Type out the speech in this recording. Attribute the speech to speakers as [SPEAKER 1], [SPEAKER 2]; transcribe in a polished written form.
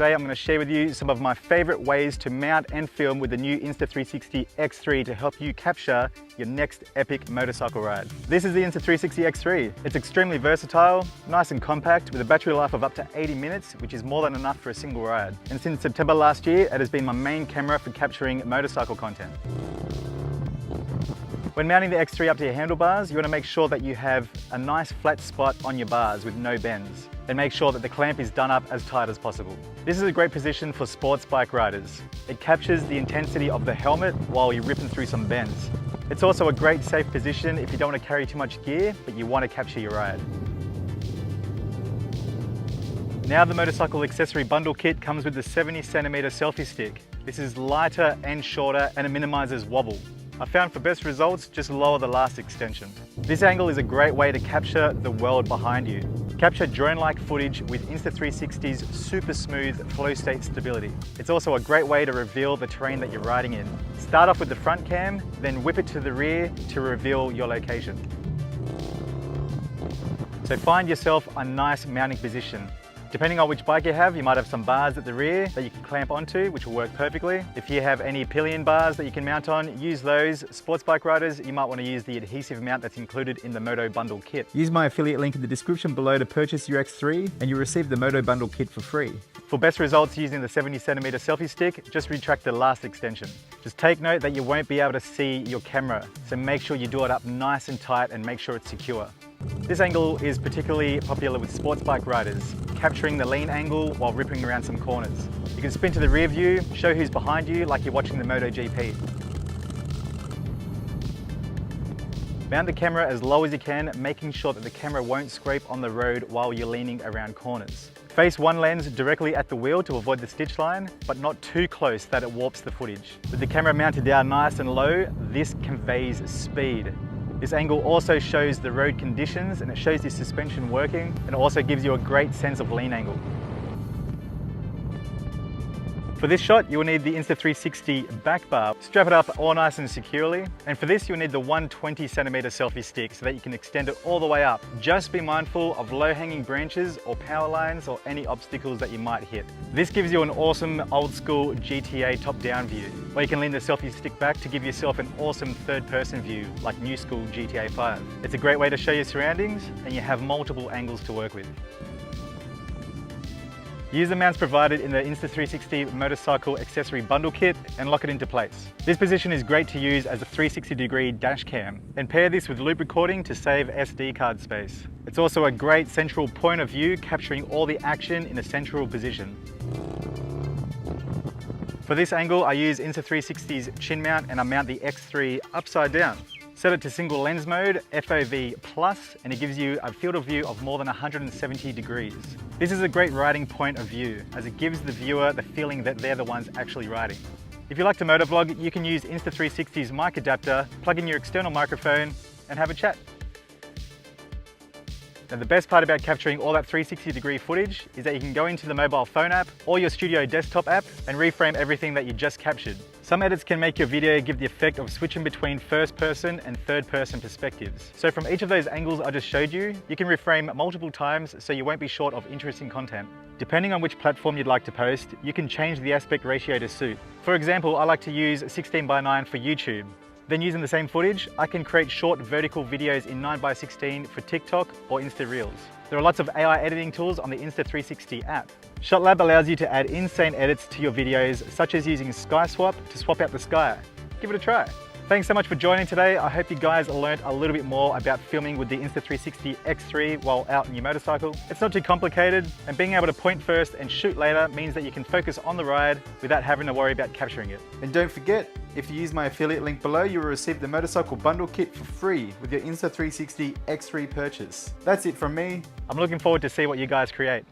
[SPEAKER 1] today I'm going to share with you some of my favorite ways to mount and film with the new Insta360 X3 to help you capture your next epic motorcycle ride. This is the Insta360 X3. It's extremely versatile, nice and compact, with a battery life of up to 80 minutes, which is more than enough for a single ride. And since September last year, it has been my main camera for capturing motorcycle content. When mounting the X3 up to your handlebars, you want to make sure that you have a nice flat spot on your bars with no bends, and make sure that the clamp is done up as tight as possible. This is a great position for sports bike riders. It captures the intensity of the helmet while you're ripping through some bends. It's also a great safe position if you don't want to carry too much gear, but you want to capture your ride. Now the motorcycle accessory bundle kit comes with the 70cm selfie stick. This is lighter and shorter, and it minimizes wobble. I found for best results, just lower the last extension. This angle is a great way to capture the world behind you. Capture drone-like footage with Insta360's super smooth flow state stability. It's also a great way to reveal the terrain that you're riding in. Start off with the front cam, then whip it to the rear to reveal your location. So find yourself a nice mounting position. Depending on which bike you have, you might have some bars at the rear that you can clamp onto, which will work perfectly. If you have any pillion bars that you can mount on, use those. Sports bike riders, you might want to use the adhesive mount that's included in the Moto Bundle Kit. Use my affiliate link in the description below to purchase your X3 and you'll receive the Moto Bundle Kit for free. For best results using the 70cm selfie stick, just retract the last extension. Just take note that you won't be able to see your camera, so make sure you do it up nice and tight and make sure it's secure. This angle is particularly popular with sports bike riders, capturing the lean angle while ripping around some corners. You can spin to the rear view, show who's behind you like you're watching the MotoGP. Mount the camera as low as you can, making sure that the camera won't scrape on the road while you're leaning around corners. Face one lens directly at the wheel to avoid the stitch line, but not too close that it warps the footage. With the camera mounted down nice and low, this conveys speed. This angle also shows the road conditions and it shows the suspension working, and it also gives you a great sense of lean angle. For this shot, you will need the Insta360 back bar. Strap it up all nice and securely. And for this, you'll need the 120cm selfie stick so that you can extend it all the way up. Just be mindful of low-hanging branches or power lines or any obstacles that you might hit. This gives you an awesome old school GTA top-down view, where you can lean the selfie stick back to give yourself an awesome third-person view like new school GTA 5. It's a great way to show your surroundings and you have multiple angles to work with. Use the mounts provided in the Insta360 Motorcycle Accessory Bundle Kit and lock it into place. This position is great to use as a 360-degree dash cam, and pair this with loop recording to save SD card space. It's also a great central point of view, capturing all the action in a central position. For this angle, I use Insta360's chin mount and I mount the X3 upside down. Set it to single lens mode, FOV+, and it gives you a field of view of more than 170 degrees. This is a great riding point of view, as it gives the viewer the feeling that they're the ones actually riding. If you like to motovlog, you can use Insta360's mic adapter, plug in your external microphone, and have a chat. Now the best part about capturing all that 360-degree footage is that you can go into the mobile phone app or your studio desktop app and reframe everything that you just captured. Some edits can make your video give the effect of switching between first-person and third-person perspectives. So from each of those angles I just showed you, you can reframe multiple times so you won't be short of interesting content. Depending on which platform you'd like to post, you can change the aspect ratio to suit. For example, I like to use 16:9 for YouTube. Then using the same footage, I can create short vertical videos in 9:16 for TikTok or Insta Reels. There are lots of AI editing tools on the Insta360 app. ShotLab allows you to add insane edits to your videos, such as using Sky Swap to swap out the sky. Give it a try. Thanks so much for joining today. I hope you guys learned a little bit more about filming with the Insta360 X3 while out on your motorcycle. It's not too complicated, and being able to point first and shoot later means that you can focus on the ride without having to worry about capturing it. And don't forget, if you use my affiliate link below, you will receive the Motorcycle Bundle Kit for free with your Insta360 X3 purchase. That's it from me. I'm looking forward to see what you guys create.